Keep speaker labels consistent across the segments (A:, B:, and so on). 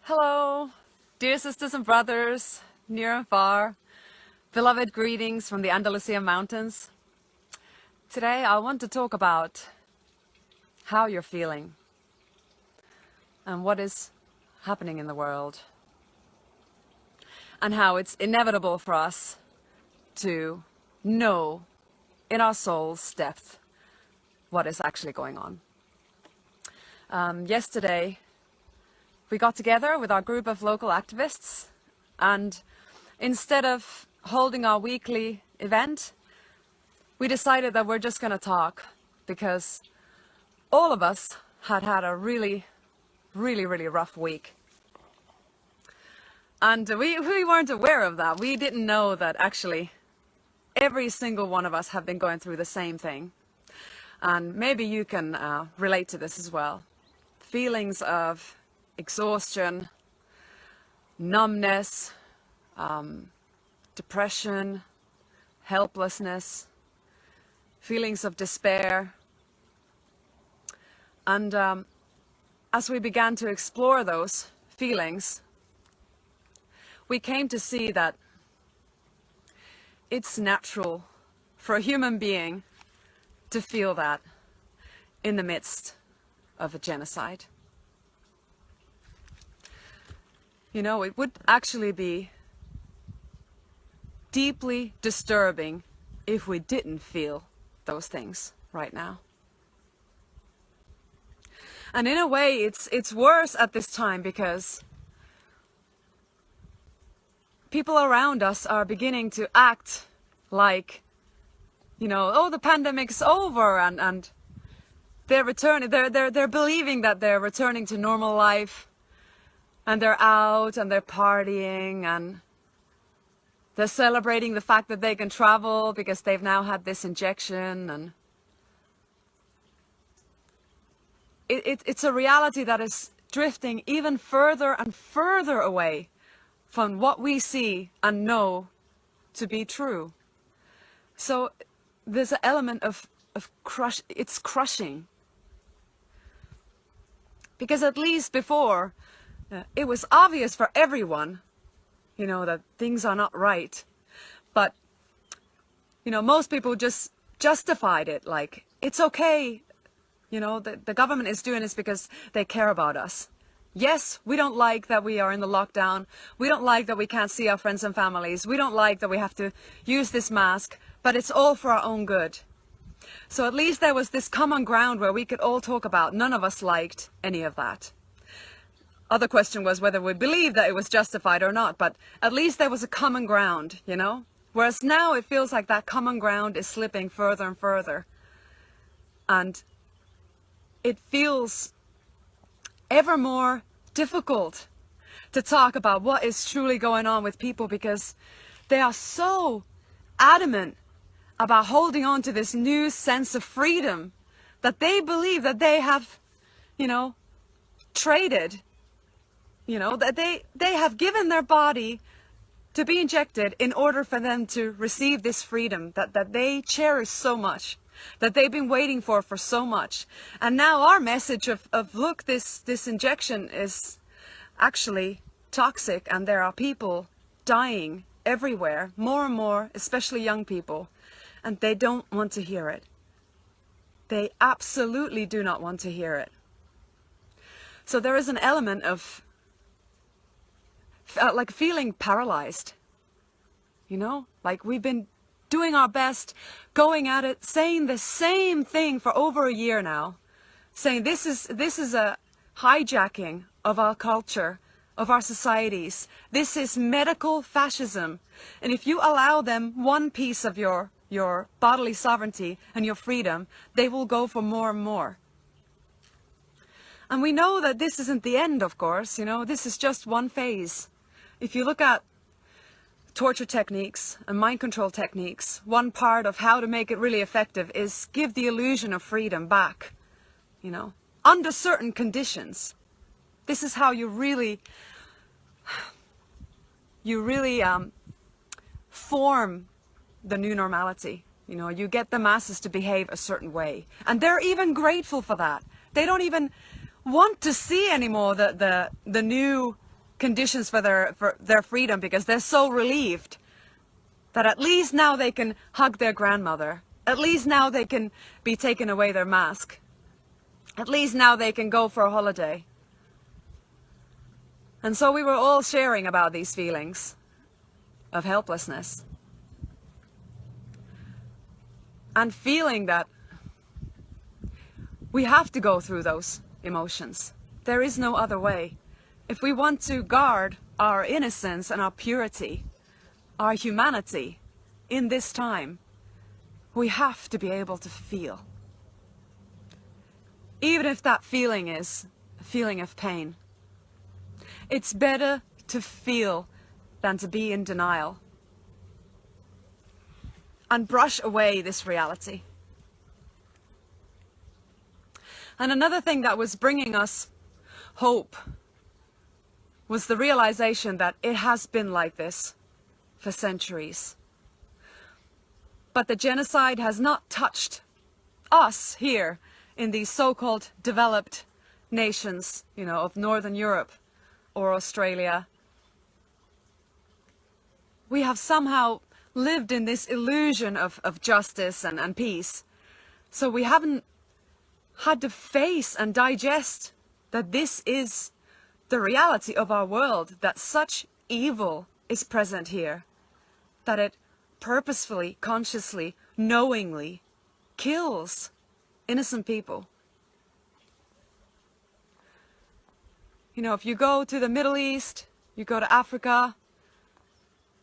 A: Hello, dear sisters and brothers, near and far. Beloved greetings from the Andalusian mountains. Today I want to talk about how you're feeling and what is happening in the world, and how it's inevitable for us to know in our soul's depth what is actually going on. Yesterday we got together with our group of local activists, and instead of holding our weekly event, we decided that we're just going to talk, because all of us had had a really rough week. And we weren't aware of that. We didn't know that actually every single one of us have been going through the same thing. And maybe you can relate to this as well. Feelings of exhaustion, numbness, depression, helplessness, feelings of despair. And as we began to explore those feelings, we came to see that it's natural for a human being to feel that in the midst of a genocide. You know, it would actually be deeply disturbing if we didn't feel those things right now. And in a way, it's worse at this time, because people around us are beginning to act like, you know, oh, the pandemic's over, and they're returning. They're believing that they're returning to normal life. And they're out and they're partying and they're celebrating the fact that they can travel because they've now had this injection. And it's a reality that is drifting even further and further away from what we see and know to be true. So there's an element of it's crushing. Because at least before, it was obvious for everyone, you know, that things are not right. But, you know, most people just justified it, like, it's okay. You know, the government is doing this because they care about us. Yes, we don't like that we are in the lockdown. We don't like that we can't see our friends and families. We don't like that we have to use this mask, but it's all for our own good. So at least there was this common ground where we could all talk about. None of us liked any of that. Other question was whether we believed that it was justified or not, but at least there was a common ground, you know? Whereas now it feels like that common ground is slipping further and further. And it feels ever more difficult to talk about what is truly going on with people, because they are so adamant about holding on to this new sense of freedom that they believe that they have, you know, traded. You know, that they have given their body to be injected in order for them to receive this freedom that they cherish so much, that they've been waiting for so much. And now our message of look, this injection is actually toxic, and there are people dying everywhere, more and more, especially young people, and they don't want to hear it. They absolutely do not want to hear it. So there is an element of like feeling paralyzed, you know, like we've been doing our best, going at it, saying the same thing for over a year now, saying this is a hijacking of our culture, of our societies. This is medical fascism, and if you allow them one piece of your bodily sovereignty and your freedom, they will go for more and more. And we know that this isn't the end, of course, you know, this is just one phase. If you look at torture techniques and mind control techniques, one part of how to make it really effective is give the illusion of freedom back, you know, under certain conditions. This is how you really form the new normality. You know, you get the masses to behave a certain way. And they're even grateful for that. They don't even want to see anymore the new conditions for their freedom because they're so relieved that at least now they can hug their grandmother. At least now they can be taken away their mask. At least now they can go for a holiday. And so we were all sharing about these feelings of helplessness. And feeling that we have to go through those emotions. There is no other way. If we want to guard our innocence and our purity, our humanity in this time, we have to be able to feel. Even if that feeling is a feeling of pain. It's better to feel than to be in denial and brush away this reality. And another thing that was bringing us hope was the realization that it has been like this for centuries. But the genocide has not touched us here in these so-called developed nations, you know, of Northern Europe or Australia. We have somehow lived in this illusion of justice and peace. So we haven't had to face and digest that this is the reality of our world, that such evil is present here, that it purposefully, consciously, knowingly kills innocent people. You know, if you go to the Middle East, you go to Africa,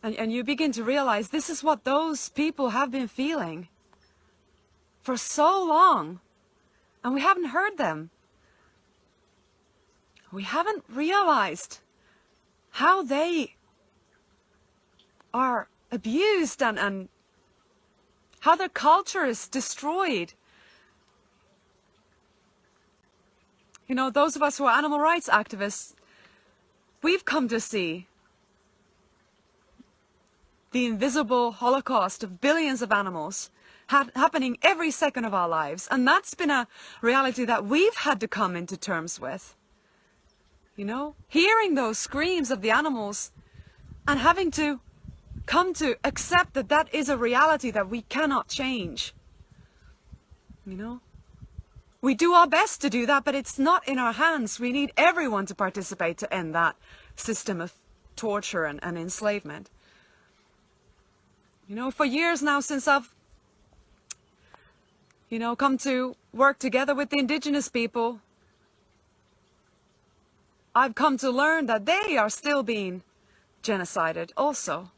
A: and you begin to realize this is what those people have been feeling for so long, and we haven't heard them. We haven't realized how they are abused and how their culture is destroyed. You know, those of us who are animal rights activists, we've come to see the invisible holocaust of billions of animals happening every second of our lives. And that's been a reality that we've had to come into terms with. You know, hearing those screams of the animals and having to come to accept that that is a reality that we cannot change. You know, we do our best to do that, but it's not in our hands. We need everyone to participate to end that system of torture and enslavement. You know, for years now, since I've, you know, come to work together with the indigenous people, I've come to learn that they are still being genocided also.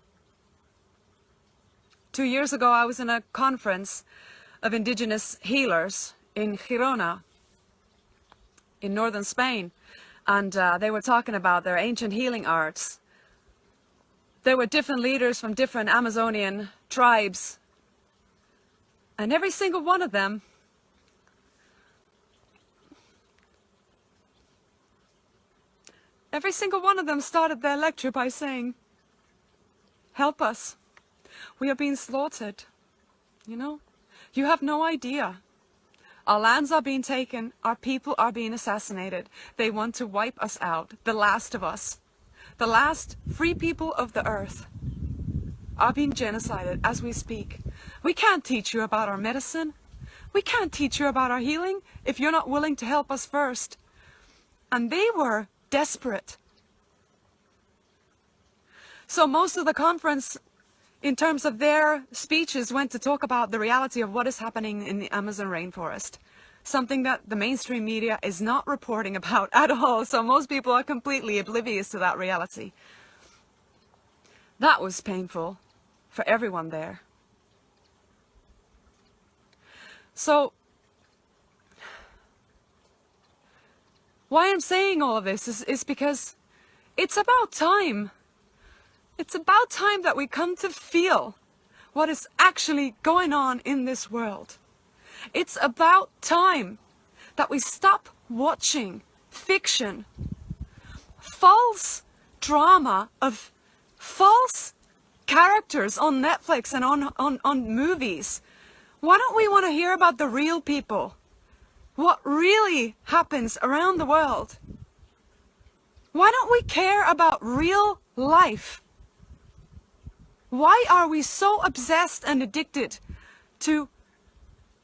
A: 2 years ago, I was in a conference of indigenous healers in Girona, in northern Spain, and they were talking about their ancient healing arts. There were different leaders from different Amazonian tribes, and every single one of them started their lecture by saying, "Help us. We are being slaughtered. You know, you have no idea. Our lands are being taken. Our people are being assassinated. They want to wipe us out. The last of us, the last free people of the earth, are being genocided as we speak. We can't teach you about our medicine. We can't teach you about our healing if you're not willing to help us first." And they were desperate. So most of the conference, in terms of their speeches, went to talk about the reality of what is happening in the Amazon rainforest. Something that the mainstream media is not reporting about at all. So most people are completely oblivious to that reality. That was painful for everyone there. So why I'm saying all of this is because it's about time. It's about time that we come to feel what is actually going on in this world. It's about time that we stop watching fiction, false drama of false characters on Netflix and on movies. Why don't we want to hear about the real people? What really happens around the world? Why don't we care about real life? Why are we so obsessed and addicted to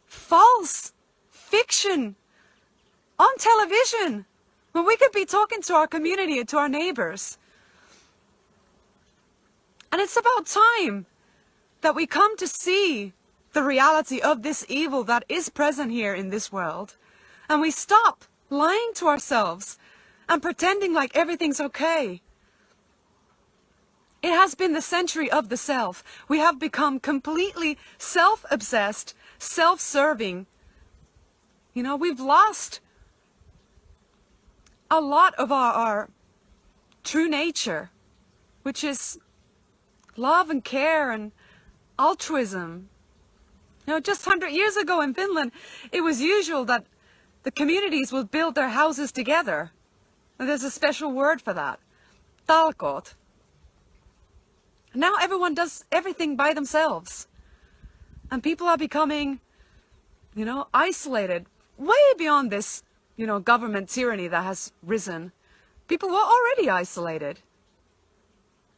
A: false fiction on television when we could be talking to our community and to our neighbors? And it's about time that we come to see the reality of this evil that is present here in this world, and we stop lying to ourselves and pretending like everything's okay. It has been the century of the self. We have become completely self-obsessed, self-serving. You know, we've lost a lot of our true nature, which is love and care and altruism. You know, just 100 years ago in Finland, it was usual that the communities would build their houses together. And there's a special word for that, talkoot. Now everyone does everything by themselves. And people are becoming, you know, isolated, way beyond this, you know, government tyranny that has risen. People were already isolated.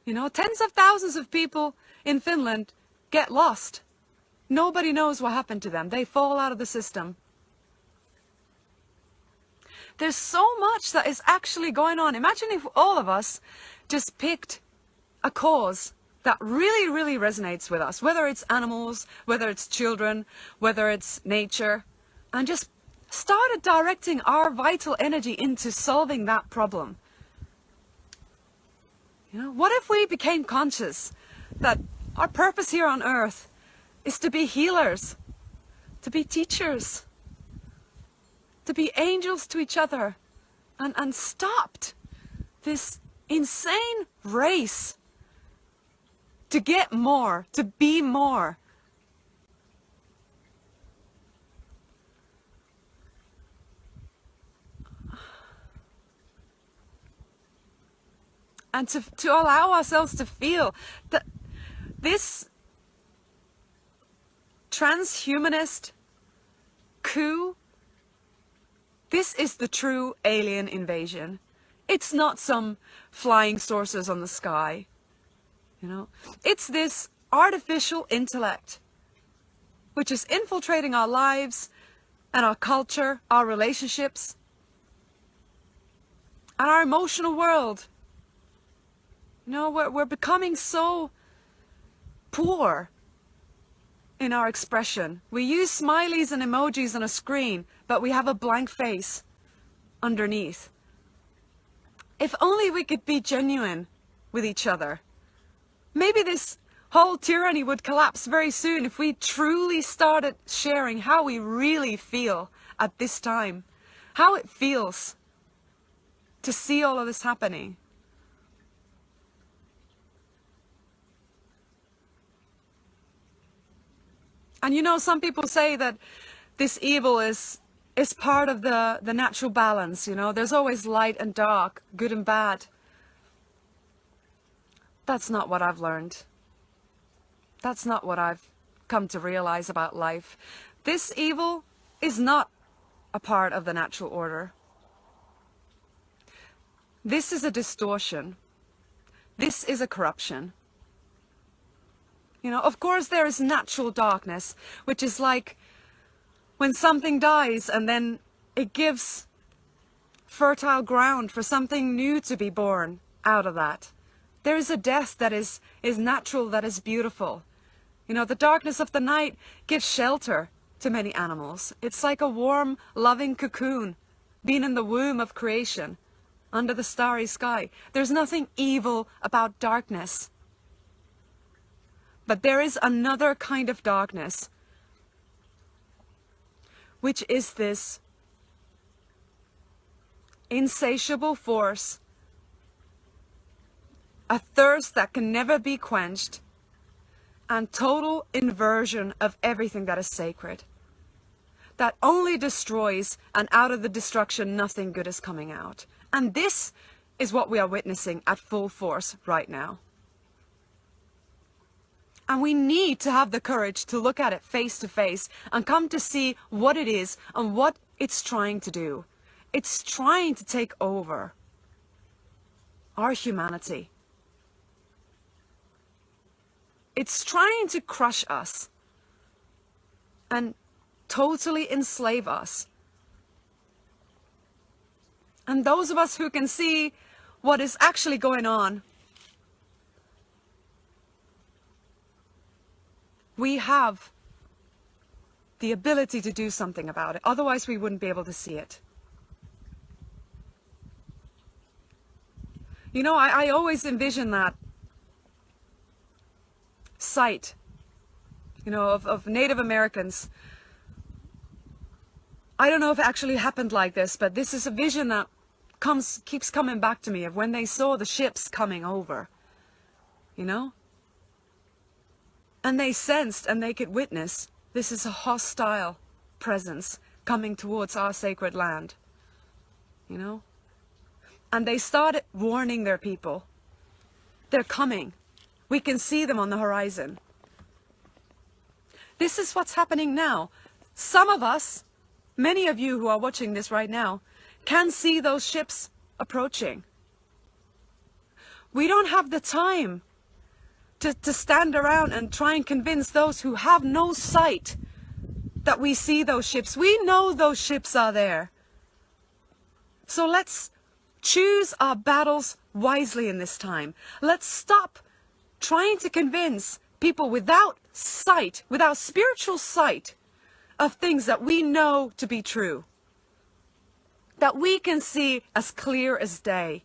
A: You know, tens of thousands of people in Finland get lost. Nobody knows what happened to them. They fall out of the system. There's so much that is actually going on. Imagine if all of us just picked a cause that really, really resonates with us, whether it's animals, whether it's children, whether it's nature, and just started directing our vital energy into solving that problem. You know, what if we became conscious that our purpose here on earth is to be healers, to be teachers, to be angels to each other, and stopped this insane race to get more, to be more. And to allow ourselves to feel that this transhumanist coup, this is the true alien invasion. It's not some flying saucers on the sky. You know, it's this artificial intellect which is infiltrating our lives and our culture, our relationships, and our emotional world. You know, we're becoming so poor in our expression. We use smileys and emojis on a screen, but we have a blank face underneath. If only we could be genuine with each other. Maybe this whole tyranny would collapse very soon if we truly started sharing how we really feel at this time. How it feels to see all of this happening. And you know, some people say that this evil is part of the natural balance, you know. There's always light and dark, good and bad. That's not what I've learned. That's not what I've come to realize about life. This evil is not a part of the natural order. This is a distortion. This is a corruption. You know, of course there is natural darkness, which is like when something dies and then it gives fertile ground for something new to be born out of that. There is a death that is natural, that is beautiful. You know, the darkness of the night gives shelter to many animals. It's like a warm, loving cocoon, being in the womb of creation, under the starry sky. There's nothing evil about darkness. But there is another kind of darkness, which is this insatiable force, a thirst that can never be quenched, and total inversion of everything that is sacred, that only destroys, and out of the destruction nothing good is coming out. And this is what we are witnessing at full force right now. And we need to have the courage to look at it face to face and come to see what it is and what it's trying to do. It's trying to take over. our humanity. It's trying to crush us and totally enslave us. And those of us who can see what is actually going on, we have the ability to do something about it. Otherwise, we wouldn't be able to see it. You know, I always envision that sight, you know, of Native Americans. I don't know if it actually happened like this, but this is a vision that keeps coming back to me of when they saw the ships coming over, you know? And they sensed and they could witness this is a hostile presence coming towards our sacred land, you know? And they started warning their people. They're coming. We can see them on the horizon. This is what's happening now. Some of us, many of you who are watching this right now, can see those ships approaching. We don't have the time to stand around and try and convince those who have no sight that we see those ships. We know those ships are there. So let's choose our battles wisely in this time. Let's stop trying to convince people without sight, without spiritual sight, of things that we know to be true, that we can see as clear as day.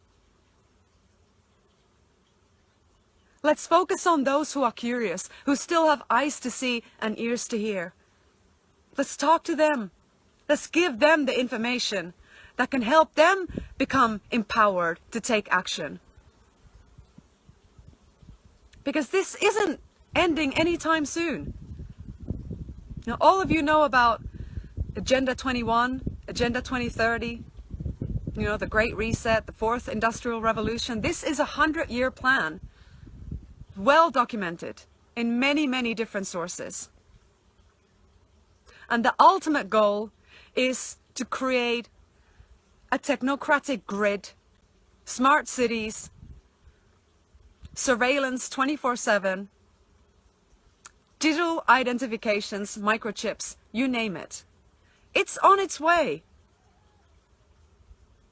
A: Let's focus on those who are curious, who still have eyes to see and ears to hear. Let's talk to them. Let's give them the information that can help them become empowered to take action. Because this isn't ending anytime soon. Now, all of you know about Agenda 21, Agenda 2030, you know, the Great Reset, the Fourth Industrial Revolution. This is a 100-year plan, well documented in many, many different sources. And the ultimate goal is to create a technocratic grid, smart cities, surveillance 24/7, digital identifications, microchips, you name it. It's on its way.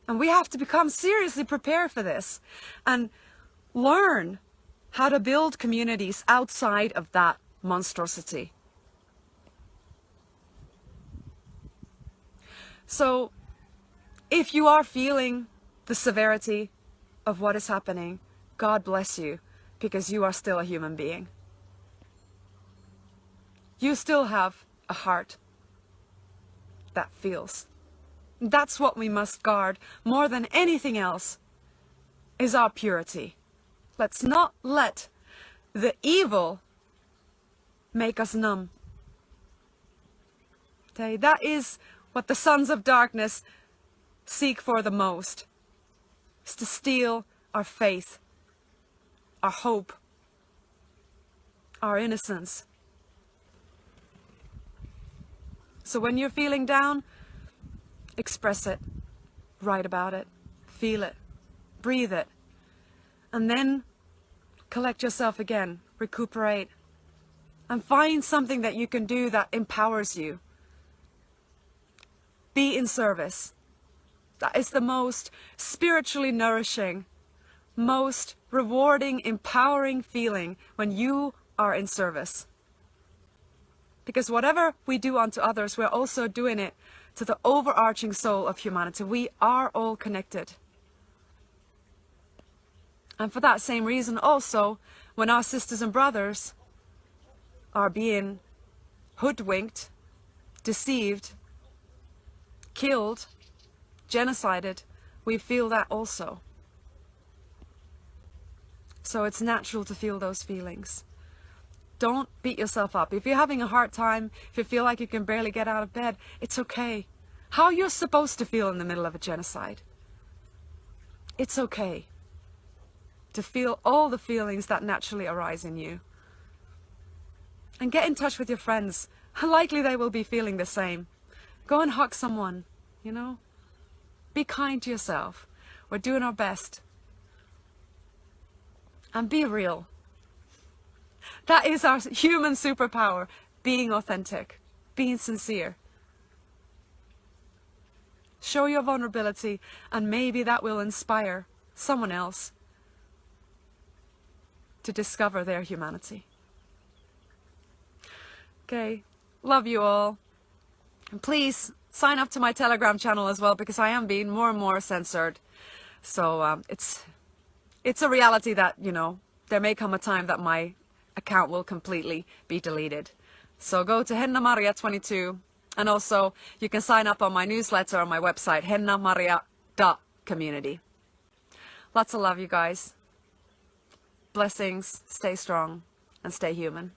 A: And we have to become seriously prepared for this and learn how to build communities outside of that monstrosity. So if you are feeling the severity of what is happening, God bless you, because you are still a human being. You still have a heart that feels. That's what we must guard more than anything else, is our purity. Let's not let the evil make us numb. Okay, that is what the sons of darkness seek for the most, is to steal our faith, our hope, our innocence. So when you're feeling down, express it, write about it, feel it, breathe it, and then collect yourself again, recuperate, and find something that you can do that empowers you. Be in service. That is the most spiritually nourishing, most rewarding, empowering feeling when you are in service. Because whatever we do unto others, we're also doing it to the overarching soul of humanity. We are all connected. And for that same reason also, when our sisters and brothers are being hoodwinked, deceived, killed, genocided, we feel that also. So it's natural to feel those feelings. Don't beat yourself up. If you're having a hard time, if you feel like you can barely get out of bed, it's okay. How you're supposed to feel in the middle of a genocide. It's okay to feel all the feelings that naturally arise in you. And get in touch with your friends. Likely they will be feeling the same. Go and hug someone, you know. Be kind to yourself. We're doing our best. and be real. That is our human superpower, being authentic, being sincere. Show your vulnerability, and maybe that will inspire someone else to discover their humanity. Okay, love you all. And please sign up to my Telegram channel as well, because I am being more and more censored. So it's a reality that, you know, there may come a time that my account will completely be deleted. So go to Henna Maria 22, and also you can sign up on my newsletter on my website, hennamaria.community. Lots of love, you guys. Blessings, stay strong, and stay human.